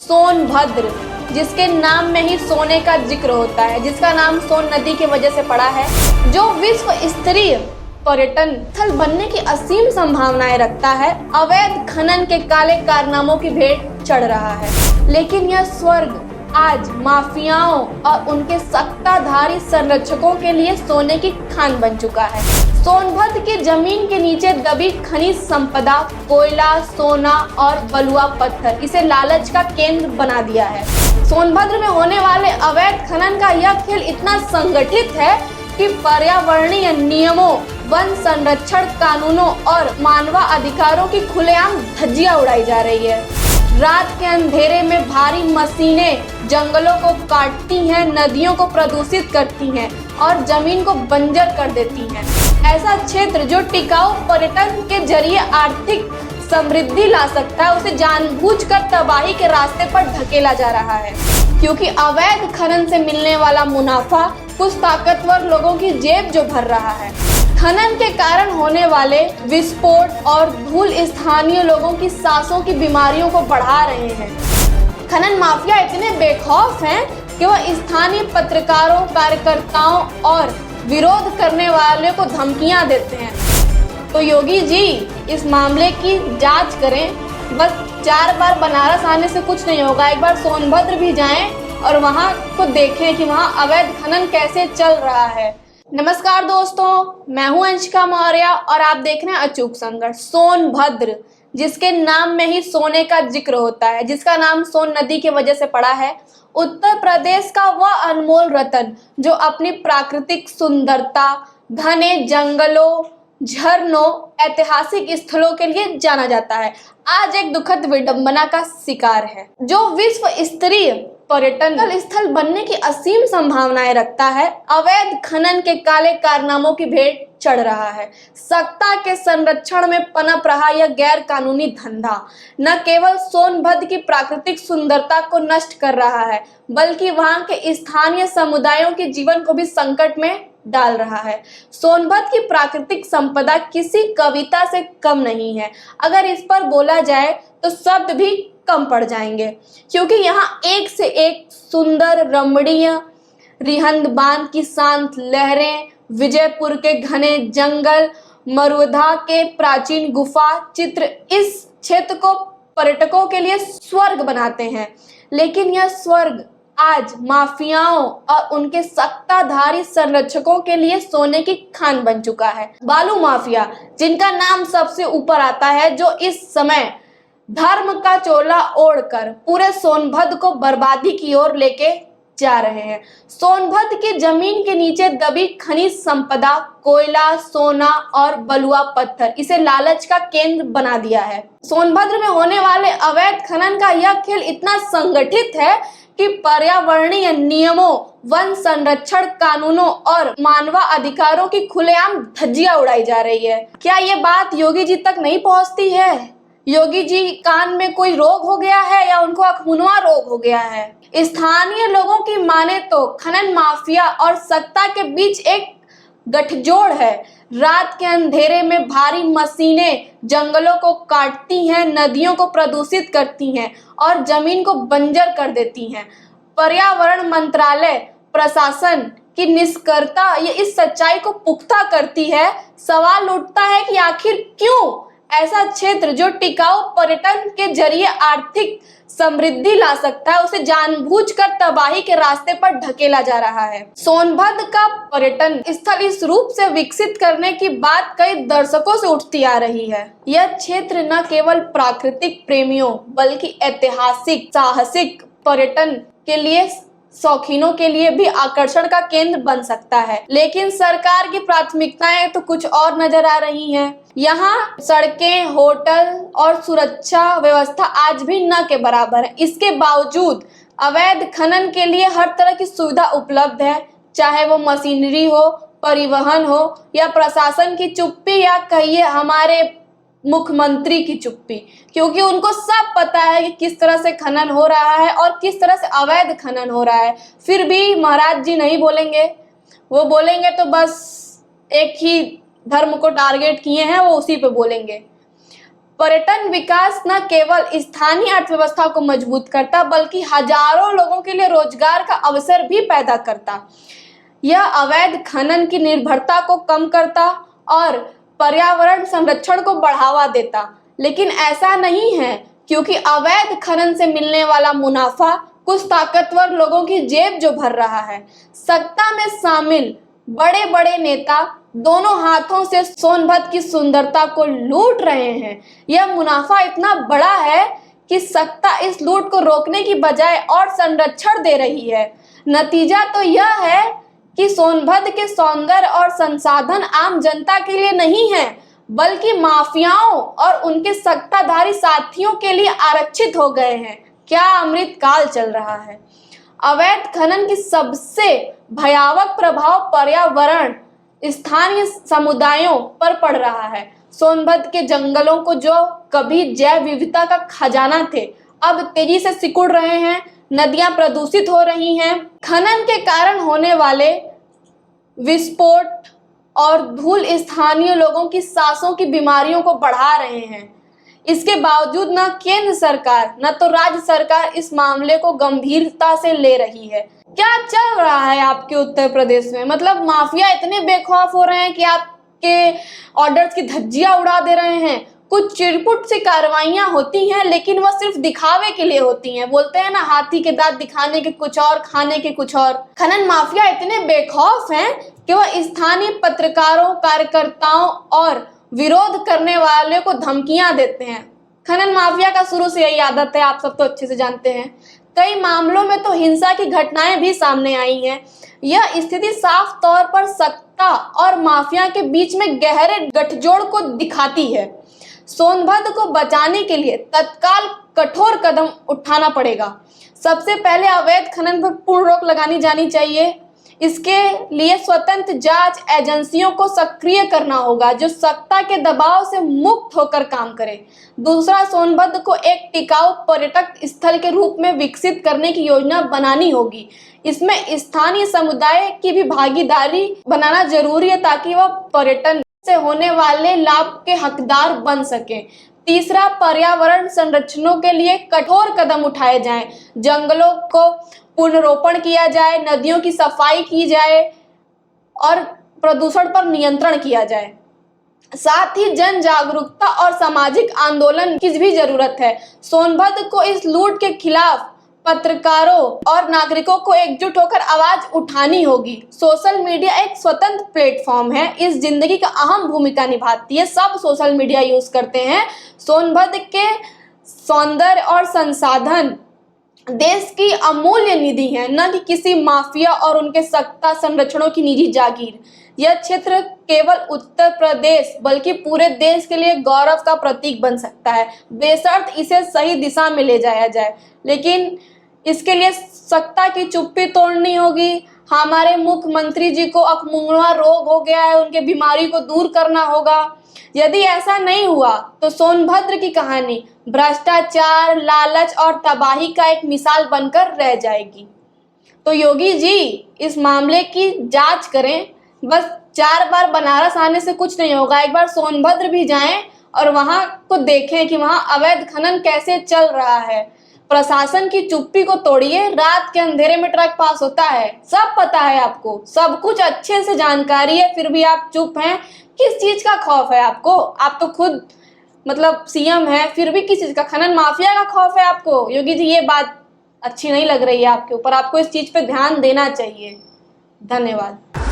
सोनभद्र, जिसके नाम में ही सोने का जिक्र होता है, जिसका नाम सोन नदी की वजह से पड़ा है, जो विश्व स्तरीय पर्यटन स्थल बनने की असीम संभावनाएं रखता है, अवैध खनन के काले कारनामों की भेंट चढ़ रहा है। लेकिन यह स्वर्ग आज माफियाओं और उनके सत्ताधारी संरक्षकों के लिए सोने की खान बन चुका है। सोनभद्र की जमीन के नीचे दबी खनिज संपदा, कोयला, सोना और बलुआ पत्थर इसे लालच का केंद्र बना दिया है। सोनभद्र में होने वाले अवैध खनन का यह खेल इतना संगठित है कि पर्यावरणीय नियमों, वन संरक्षण कानूनों और मानवाधिकारों की खुलेआम धज्जियां उड़ाई जा रही है। रात के अंधेरे में भारी मशीनें जंगलों को काटती हैं, नदियों को प्रदूषित करती हैं और जमीन को बंजर कर देती हैं। ऐसा क्षेत्र जो टिकाऊ पर्यटन के जरिए आर्थिक समृद्धि ला सकता है, उसे जानबूझकर तबाही के रास्ते पर धकेला जा रहा है, क्योंकि अवैध खनन से मिलने वाला मुनाफा कुछ ताकतवर लोगों की जेब जो भर रहा है। खनन के कारण होने वाले विस्फोट और धूल स्थानीय लोगों की सांसों की बीमारियों को बढ़ा रहे हैं। खनन माफिया इतने बेखौफ हैं कि वह स्थानीय पत्रकारों, कार्यकर्ताओं और विरोध करने वाले को धमकियां देते हैं। तो योगी जी इस मामले की जांच करें। बस 4 बार बनारस आने से कुछ नहीं होगा, एक बार सोनभद्र भी जाएं और वहां को देखें कि वहां अवैध खनन कैसे चल रहा है। नमस्कार दोस्तों, मैं हूं अंशिका मौर्य और आप देख रहे हैं अचूक संघर्ष। सोनभद्र, जिसके नाम में ही सोने का जिक्र होता है, जिसका नाम सोन नदी की वजह से पड़ा है, उत्तर प्रदेश का वह अनमोल रत्न जो अपनी प्राकृतिक सुंदरता, घने जंगलों, झरनों, ऐतिहासिक स्थलों के लिए जाना जाता है, आज एक दुखद विडंबना का शिकार है। जो विश्व स्तरीय पर्यटन स्थल बनने की असीम संभावनाएं रखता है, अवैध खनन के काले कारनामों की भेंट चढ़ रहा है। सत्ता के संरक्षण में पनप रहा यह गैर कानूनी धंधा न केवल सोनभद्र की प्राकृतिक सुंदरता को नष्ट कर रहा है, बल्कि वहां के स्थानीय समुदायों के जीवन को भी संकट में डाल रहा है। सोनभद्र की प्राकृतिक संपदा किसी कविता से कम नहीं है। अगर इस पर बोला जाए तो शब्द भी कम पड़ जाएंगे, क्योंकि यहाँ एक से एक सुंदर रमणीय रिहंद बांध की शांत लहरें, विजयपुर के घने जंगल, मरुधा के प्राचीन गुफा चित्र इस क्षेत्र को पर्यटकों के लिए स्वर्ग बनाते हैं। लेकिन यह स्वर्ग आज माफियाओं और उनके सत्ताधारी संरक्षकों के लिए सोने की खान बन चुका है। बालू माफिया, जिनका नाम सबसे ऊपर आता है, जो इस समय धर्म का चोला ओढ़कर पूरे सोनभद्र को बर्बादी की ओर लेके जा रहे हैं। सोनभद्र की जमीन के नीचे दबी खनिज संपदा, कोयला, सोना और बलुआ पत्थर इसे लालच का केंद्र बना दिया है। सोनभद्र में होने वाले अवैध खनन का यह खेल इतना संगठित है कि पर्यावरणीय नियमों, वन संरक्षण कानूनों और मानवाधिकारों की खुलेआम धज्जियां उड़ाई जा रही है। क्या ये बात योगी जी तक नहीं पहुंचती है? योगी जी कान में कोई रोग हो गया है या उनको अखमुनवा रोग हो गया है? स्थानीय लोगों की माने तो खनन माफिया और सत्ता के बीच एक गठजोड़ है। रात के अंधेरे में भारी मशीनें जंगलों को काटती हैं, नदियों को प्रदूषित करती हैं और जमीन को बंजर कर देती हैं। पर्यावरण मंत्रालय प्रशासन की निष्क्रियता ये इस सच्चाई को पुख्ता करती है। सवाल उठता है कि आखिर क्यों ऐसा क्षेत्र जो टिकाऊ पर्यटन के जरिए आर्थिक समृद्धि ला सकता है, उसे जानबूझकर तबाही के रास्ते पर धकेला जा रहा है। सोनभद्र का पर्यटन स्थल इस रूप से विकसित करने की बात कई दशकों से उठती आ रही है। यह क्षेत्र न केवल प्राकृतिक प्रेमियों बल्कि ऐतिहासिक, साहसिक पर्यटन के लिए शौकीनों के लिए भी आकर्षण का केंद्र बन सकता है। लेकिन सरकार की प्राथमिकताएं तो कुछ और नजर आ रही हैं। यहाँ सड़कें, होटल और सुरक्षा व्यवस्था आज भी न के बराबर है। इसके बावजूद अवैध खनन के लिए हर तरह की सुविधा उपलब्ध है, चाहे वो मशीनरी हो, परिवहन हो या प्रशासन की चुप्पी या कहिए हमारे मुख्यमंत्री की चुप्पी, क्योंकि उनको सब पता है कि किस तरह से खनन हो रहा है और किस तरह से अवैध खनन हो रहा है। फिर भी महाराज जी नहीं बोलेंगे। वो बोलेंगे तो बस एक ही धर्म को टारगेट किए हैं, वो उसी पे बोलेंगे। पर्यटन विकास न केवल स्थानीय अर्थव्यवस्था को मजबूत करता बल्कि हजारों लोगों के लिए रोजगार का अवसर भी पैदा करता। यह अवैध खनन की निर्भरता को कम करता और पर्यावरण संरक्षण को बढ़ावा देता। लेकिन ऐसा नहीं है, क्योंकि अवैध खनन से मिलने वाला मुनाफा कुछ ताकतवर लोगों की जेब जो भर रहा है। सत्ता में शामिल बड़े बड़े नेता दोनों हाथों से सोनभद्र की सुंदरता को लूट रहे हैं। यह मुनाफा इतना बड़ा है कि सत्ता इस लूट को रोकने की बजाय और संरक्षण दे रही है। नतीजा तो यह है कि सोनभद्र के सौंदर्य और संसाधन आम जनता के लिए नहीं है, बल्कि माफियाओं और उनके सत्ताधारी साथियों के लिए आरक्षित हो गए हैं। क्या अमृत काल चल रहा है। अवैध खनन की सबसे भयावह प्रभाव पर्यावरण स्थानीय समुदायों पर पड़ रहा है। सोनभद्र के जंगलों को जो कभी जैव विविधता का खजाना थे, अब तेजी से सिकुड़ रहे हैं। नदियां प्रदूषित हो रही हैं। खनन के कारण होने वाले विस्फोट और धूल स्थानीय लोगों की सांसों की बीमारियों को बढ़ा रहे हैं। इसके बावजूद न केंद्र सरकार न तो राज्य सरकार इस मामले को गंभीरता से ले रही है। क्या चल रहा है आपके उत्तर प्रदेश में? मतलब माफिया इतने बेखौफ हो रहे हैं कि आपके ऑर्डर्स की धज्जियां उड़ा दे रहे हैं। कुछ चिरपुट सी कार्रवाइयां होती हैं, लेकिन वह सिर्फ दिखावे के लिए होती हैं। बोलते हैं ना, हाथी के दांत दिखाने के कुछ और, खाने के कुछ और। खनन माफिया इतने बेखौफ हैं कि वह स्थानीय पत्रकारों, कार्यकर्ताओं और विरोध करने वाले को धमकियां देते हैं। खनन माफिया का शुरू से यही आदत है, आप सब तो अच्छे से जानते हैं। कई मामलों में तो हिंसा की घटनाएं भी सामने आई हैं। यह स्थिति साफ तौर पर सत्ता और माफिया के बीच में गहरे गठजोड़ को दिखाती है। सोनभद्र को बचाने के लिए तत्काल कठोर कदम उठाना पड़ेगा। सबसे पहले अवैध खनन पर पूर्ण रोक लगानी जानी चाहिए। इसके लिए स्वतंत्र जांच एजेंसियों को सक्रिय करना होगा, जो सत्ता के दबाव से मुक्त होकर काम करे। दूसरा, सोनभद्र को एक टिकाऊ पर्यटक स्थल के रूप में विकसित करने की योजना बनानी होगी। इसमें स्थानीय समुदाय की भी भागीदारी बनाना जरूरी है, ताकि वह पर्यटन से होने वाले लाभ के हकदार बन सके। तीसरा, पर्यावरण संरक्षणों के लिए कठोर कदम उठाए जाएं। जंगलों को पुनरोपण किया जाए, नदियों की सफाई की जाए और प्रदूषण पर नियंत्रण किया जाए। साथ ही जन जागरूकता और सामाजिक आंदोलन की भी जरूरत है। सोनभद्र को इस लूट के खिलाफ पत्रकारों और नागरिकों को एकजुट होकर आवाज उठानी होगी। सोशल मीडिया एक स्वतंत्र प्लेटफॉर्म है, इस जिंदगी का अहम भूमिका निभाती है। सब सोशल मीडिया यूज करते हैं। सोनभद्र के सौंदर्य और संसाधन देश की अमूल्य निधि है, न कि किसी माफिया और उनके सत्ता संरक्षणों की निजी जागीर। यह क्षेत्र केवल उत्तर प्रदेश बल्कि पूरे देश के लिए गौरव का प्रतीक बन सकता है, बेशर्त इसे सही दिशा में ले जाया जाए। लेकिन इसके लिए सत्ता की चुप्पी तोड़नी होगी। हमारे मुख्यमंत्री जी को अकमुंगवा रोग हो गया है, उनके बीमारी को दूर करना होगा। यदि ऐसा नहीं हुआ तो सोनभद्र की कहानी भ्रष्टाचार, लालच और तबाही का एक मिसाल बनकर रह जाएगी। तो योगी जी इस मामले की जांच करें। बस 4 बार बनारस आने से कुछ नहीं होगा। एक बार सोनभद्र भी जाएं और वहां को देखें कि वहां अवैध खनन कैसे चल रहा है। प्रशासन की चुप्पी को तोड़िए। रात के अंधेरे में ट्रक पास होता है, सब पता है आपको, सब कुछ अच्छे से जानकारी है, फिर भी आप चुप हैं। किस चीज का खौफ है आपको? आप तो खुद मतलब सीएम है, फिर भी किस चीज का? खनन माफिया का खौफ है आपको? योगी जी ये बात अच्छी नहीं लग रही है आपके ऊपर। आपको इस चीज पे ध्यान देना चाहिए। धन्यवाद।